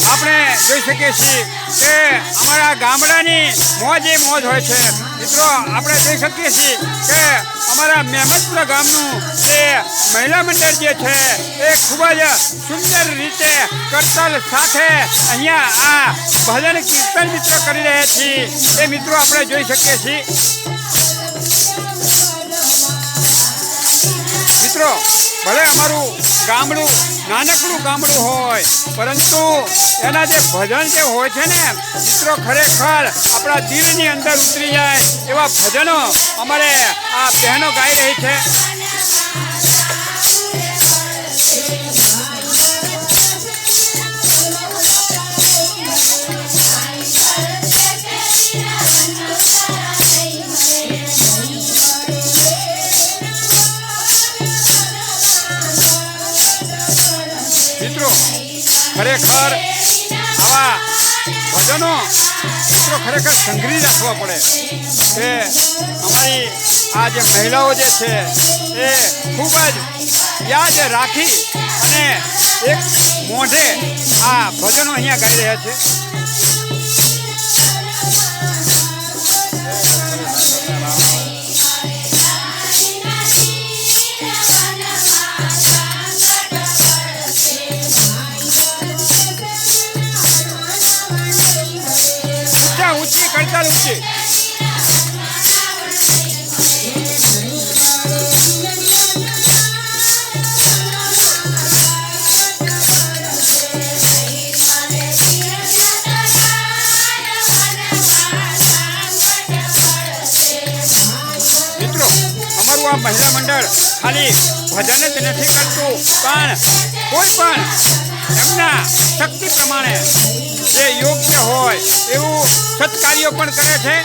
આપણે જોઈ શકીએ છીએ કે અમારા ગામડાની મોજ એ મોજ હોય છે મિત્રો. આપણે જોઈ શકીએ છીએ કે અમારા મહેમદપુરા ગામનું જે મહિલા મંડળ જે છે એ ખૂબ જ સુંદર રીતે કરતાલ સાથે અહીંયા આ ભજન કીર્તન મિત્રો કરી રહ્યા છીએ એ મિત્રો આપણે જોઈ શકીએ છીએ મિત્રો. ભલે અમારું ગામડું નાનકડું ગામડું હોય પરંતુ એના જે ભજન જે હોય છે ને મિત્રો ખરેખર આપણા દિલની અંદર ઉતરી જાય એવા ભજનો અમારે આ બહેનો ગાઈ રહી છે. મિત્રો ખરેખર આવા ભજનો મિત્રો ખરેખર સંઘરી રાખવા પડે કે અમારી આ જે મહિલાઓ જે છે એ ખૂબ જ યાદ રાખી અને એક મોઢે આ ભજનો અહીંયા ગાઈ રહ્યા છે. ઊંચી કરતાલ ઊંચી. મિત્રો અમારું આ મહિલા મંડળ ખાલી ભજન જ નથી કરતું પણ કોઈ પણ એમના શક્તિ પ્રમાણે જે યોગ્ય હોય એવું સત્કાર્યો પણ કરે છે.